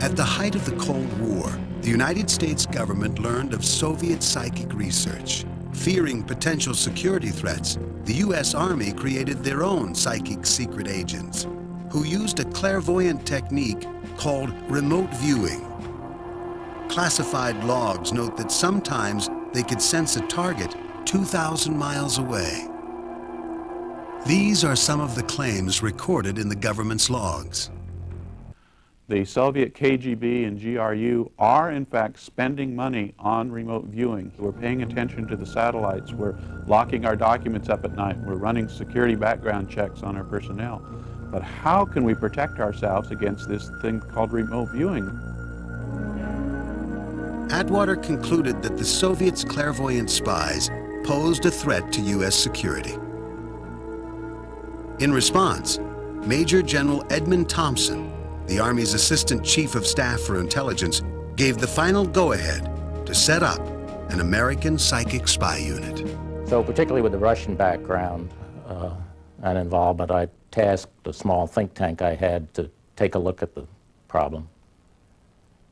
At the height of the Cold War, the United States government learned of Soviet psychic research. Fearing potential security threats, the U.S. Army created their own psychic secret agents, who used a clairvoyant technique called remote viewing. Classified logs note that sometimes they could sense a target 2,000 miles away. These are some of the claims recorded in the government's logs. The Soviet KGB and GRU are in fact spending money on remote viewing. We're paying attention to the satellites, we're locking our documents up at night, we're running security background checks on our personnel. But how can we protect ourselves against this thing called remote viewing? Atwater concluded that the Soviets' clairvoyant spies posed a threat to U.S. security. In response, Major General Edmund Thompson, the Army's Assistant Chief of Staff for Intelligence, gave the final go-ahead to set up an American psychic spy unit. So particularly with the Russian background and involvement, I tasked a small think tank I had to take a look at the problem.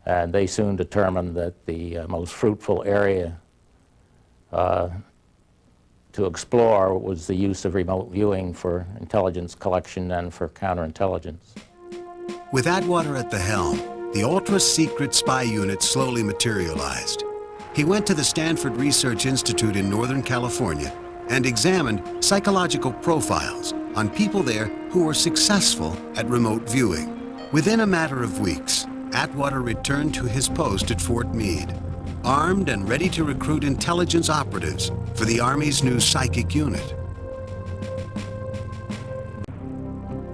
And they soon determined that the most fruitful area to explore was the use of remote viewing for intelligence collection and for counterintelligence. With Atwater at the helm, the ultra-secret spy unit slowly materialized. He went to the Stanford Research Institute in Northern California and examined psychological profiles on people there who were successful at remote viewing. Within a matter of weeks, Atwater returned to his post at Fort Meade, armed and ready to recruit intelligence operatives for the Army's new psychic unit.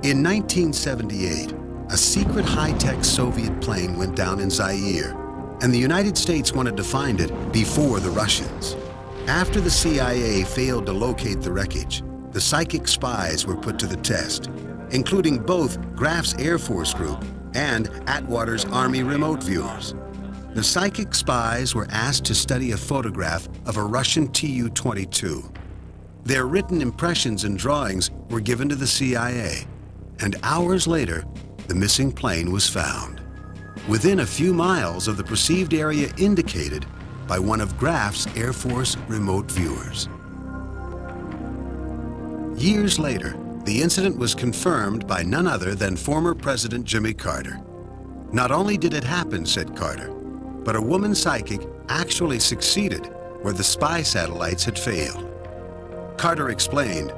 In 1978, a secret high-tech Soviet plane went down in Zaire, and the United States wanted to find it before the Russians. After the CIA failed to locate the wreckage, the psychic spies were put to the test, including both Graf's Air Force Group and Atwater's Army remote viewers. The psychic spies were asked to study a photograph of a Russian Tu-22. Their written impressions and drawings were given to the CIA, and hours later, the missing plane was found, within a few miles of the perceived area indicated by one of Graf's Air Force remote viewers. Years later, the incident was confirmed by none other than former President Jimmy Carter. Not only did it happen, said Carter, but a woman psychic actually succeeded where the spy satellites had failed. Carter explained,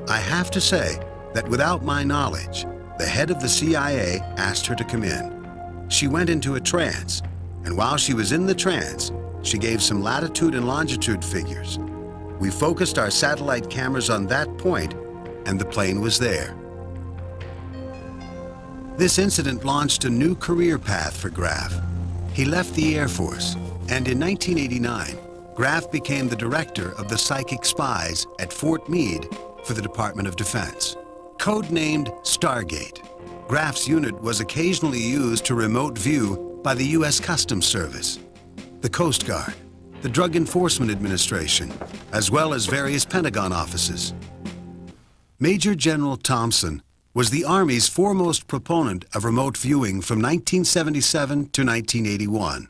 "I have to say that without my knowledge, the head of the CIA asked her to come in. She went into a trance, and while she was in the trance, she gave some latitude and longitude figures. We focused our satellite cameras on that point, and the plane was there." This incident launched a new career path for Graf. He left the Air Force, and in 1989, Graf became the director of the Psychic Spies at Fort Meade for the Department of Defense. Codenamed Stargate, Graf's unit was occasionally used to remote view by the U.S. Customs Service, the Coast Guard, the Drug Enforcement Administration, as well as various Pentagon offices. Major General Thompson was the Army's foremost proponent of remote viewing from 1977 to 1981.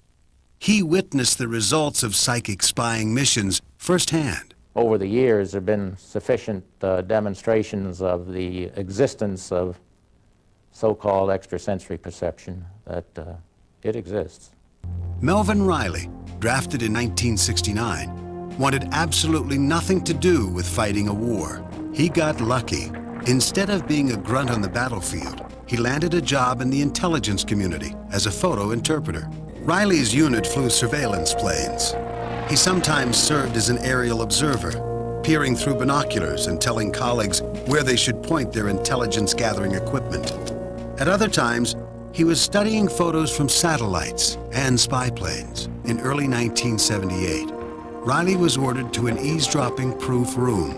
He witnessed the results of psychic spying missions firsthand. Over the years, there have been sufficient demonstrations of the existence of so-called extrasensory perception that it exists. Melvin Riley, drafted in 1969, wanted absolutely nothing to do with fighting a war. He got lucky. Instead of being a grunt on the battlefield, he landed a job in the intelligence community as a photo interpreter. Riley's unit flew surveillance planes. He sometimes served as an aerial observer, peering through binoculars and telling colleagues where they should point their intelligence-gathering equipment. At other times, he was studying photos from satellites and spy planes. In early 1978, Riley was ordered to an eavesdropping-proof room,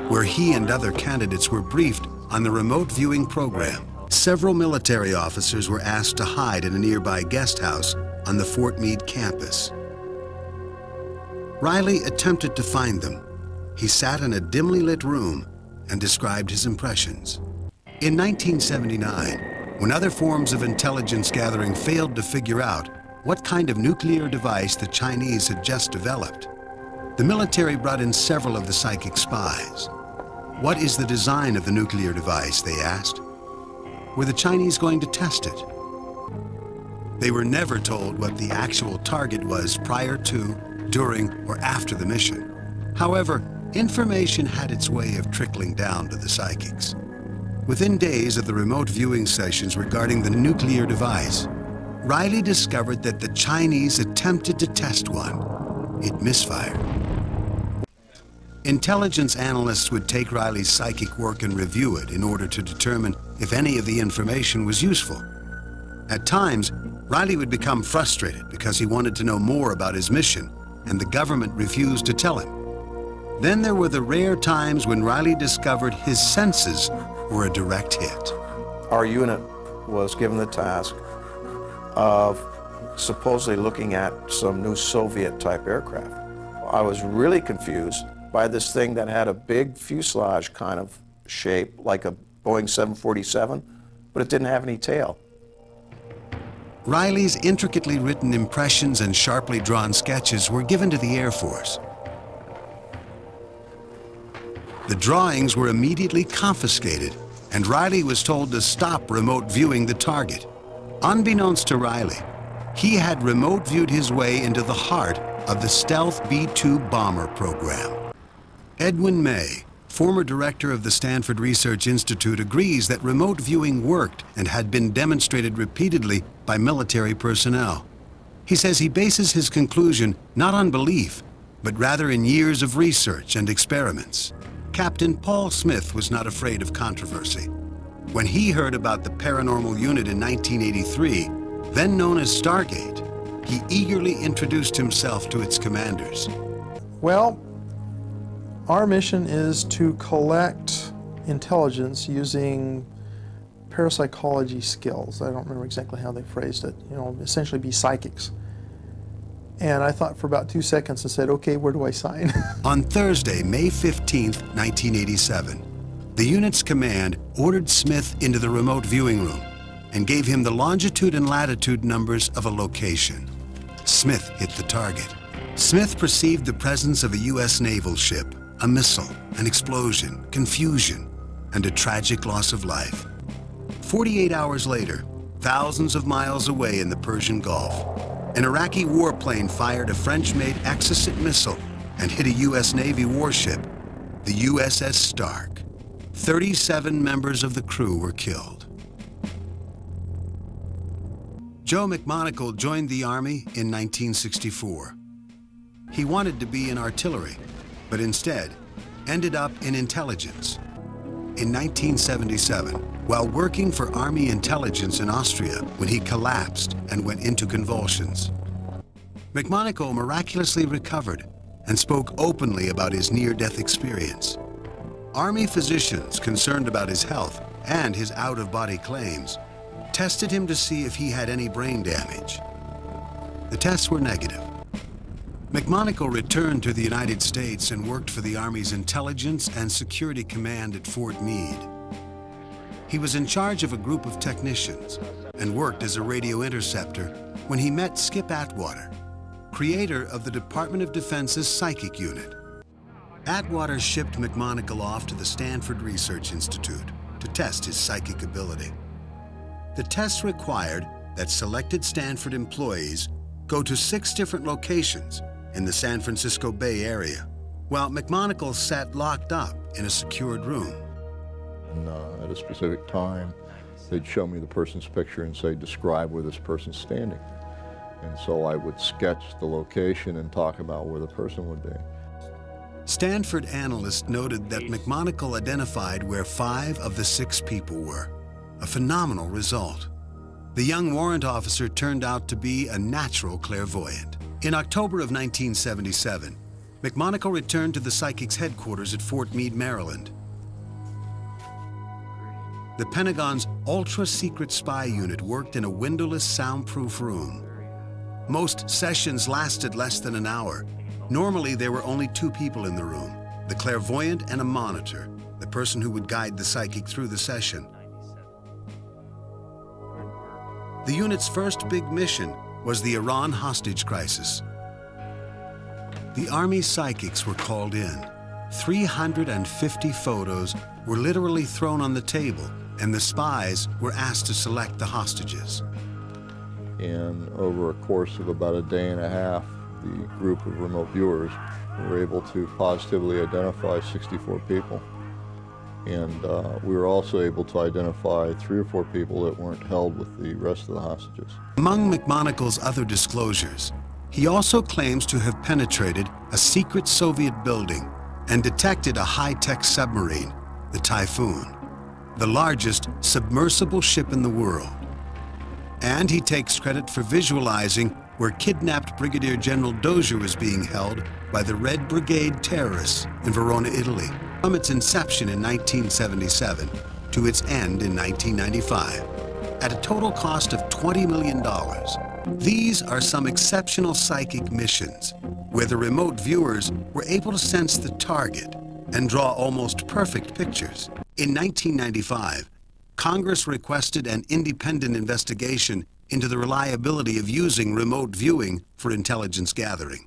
where he and other candidates were briefed on the remote viewing program. Several military officers were asked to hide in a nearby guest house on the Fort Meade campus. Riley attempted to find them. He sat in a dimly lit room and described his impressions. In 1979, when other forms of intelligence gathering failed to figure out what kind of nuclear device the Chinese had just developed. The military brought in several of the psychic spies. What is the design of the nuclear device, they asked. Were the Chinese going to test it? They were never told what the actual target was prior to, during, or after the mission. However, information had its way of trickling down to the psychics. Within days of the remote viewing sessions regarding the nuclear device, Riley discovered that the Chinese attempted to test one. It misfired. Intelligence analysts would take Riley's psychic work and review it in order to determine if any of the information was useful. At times, Riley would become frustrated because he wanted to know more about his mission, and the government refused to tell him. Then there were the rare times when Riley discovered his senses were a direct hit. Our unit was given the task of supposedly looking at some new Soviet-type aircraft. I was really confused by this thing that had a big fuselage kind of shape, like a Boeing 747, but it didn't have any tail. Riley's intricately written impressions and sharply drawn sketches were given to the Air Force. The drawings were immediately confiscated, and Riley was told to stop remote viewing the target. Unbeknownst to Riley, he had remote viewed his way into the heart of the stealth B-2 bomber program. Edwin May, former director of the Stanford Research Institute, agrees that remote viewing worked and had been demonstrated repeatedly by military personnel. He says he bases his conclusion not on belief, but rather in years of research and experiments. Captain Paul Smith was not afraid of controversy. When he heard about the paranormal unit in 1983, then known as Stargate, he eagerly introduced himself to its commanders. Well, our mission is to collect intelligence using parapsychology skills. I don't remember exactly how they phrased it. Essentially be psychics. And I thought for about 2 seconds and said, okay, where do I sign? On Thursday, May 15th, 1987, the unit's command ordered Smith into the remote viewing room and gave him the longitude and latitude numbers of a location. Smith hit the target. Smith perceived the presence of a U.S. naval ship, a missile, an explosion, confusion, and a tragic loss of life. 48 hours later, thousands of miles away in the Persian Gulf, an Iraqi warplane fired a French-made Exocet missile and hit a U.S. Navy warship, the USS Stark. 37 members of the crew were killed. Joe McMonagle joined the Army in 1964. He wanted to be in artillery, but instead ended up in intelligence. In 1977, while working for Army intelligence in Austria when he collapsed and went into convulsions, McMonagle miraculously recovered and spoke openly about his near-death experience. Army physicians concerned about his health and his out-of-body claims tested him to see if he had any brain damage. The tests were negative. McMonagle returned to the United States and worked for the Army's Intelligence and Security Command at Fort Meade. He was in charge of a group of technicians and worked as a radio interceptor when he met Skip Atwater, creator of the Department of Defense's Psychic Unit. Atwater shipped McMonagle off to the Stanford Research Institute to test his psychic ability. The tests required that selected Stanford employees go to 6 different locations in the San Francisco Bay Area, while McMonagle sat locked up in a secured room. And at a specific time, they'd show me the person's picture and say, describe where this person's standing. And so I would sketch the location and talk about where the person would be. Stanford analysts noted that McMonagle identified where 5 of the 6 people were, a phenomenal result. The young warrant officer turned out to be a natural clairvoyant. In October of 1977, McMonagle returned to the psychic's headquarters at Fort Meade, Maryland. The Pentagon's ultra-secret spy unit worked in a windowless, soundproof room. Most sessions lasted less than an hour. Normally, there were only 2 people in the room, the clairvoyant and a monitor, the person who would guide the psychic through the session. The unit's first big mission was the Iran hostage crisis. The Army psychics were called in. 350 photos were literally thrown on the table, and the spies were asked to select the hostages. And over a course of about a day and a half, the group of remote viewers were able to positively identify 64 people. And we were also able to identify 3 or 4 people that weren't held with the rest of the hostages. Among McMonagle's other disclosures, he also claims to have penetrated a secret Soviet building and detected a high-tech submarine, the Typhoon, the largest submersible ship in the world. And he takes credit for visualizing where kidnapped Brigadier General Dozier was being held by the Red Brigade terrorists in Verona, Italy, from its inception in 1977 to its end in 1995, at a total cost of $20 million. These are some exceptional psychic missions where the remote viewers were able to sense the target and draw almost perfect pictures. In 1995, Congress requested an independent investigation into the reliability of using remote viewing for intelligence gathering.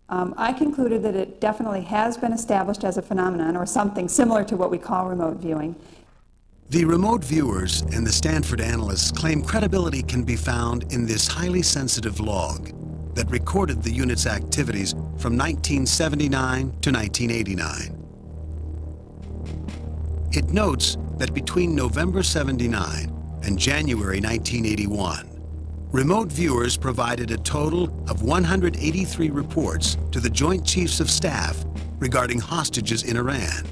I concluded that it definitely has been established as a phenomenon, or something similar to what we call remote viewing. The remote viewers and the Stanford analysts claim credibility can be found in this highly sensitive log that recorded the unit's activities from 1979 to 1989. It notes that between November '79 and January 1981, remote viewers provided a total of 183 reports to the Joint Chiefs of Staff regarding hostages in Iran.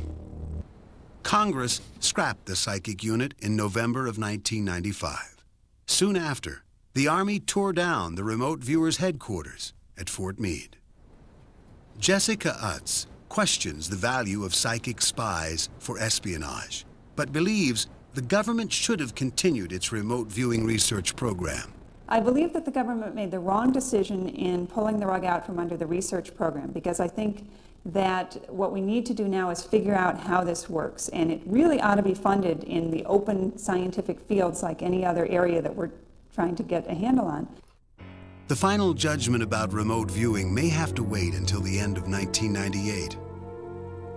Congress scrapped the psychic unit in November of 1995. Soon after, the Army tore down the remote viewers' headquarters at Fort Meade. Jessica Utz questions the value of psychic spies for espionage, but believes the government should have continued its remote viewing research program. I believe that the government made the wrong decision in pulling the rug out from under the research program, because I think that what we need to do now is figure out how this works, and it really ought to be funded in the open scientific fields like any other area that we're trying to get a handle on. The final judgment about remote viewing may have to wait until the end of 1998.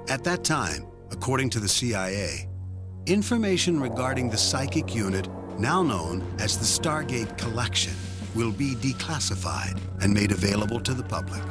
At that time, according to the CIA, information regarding the psychic unit, now known as the Stargate Collection, will be declassified and made available to the public.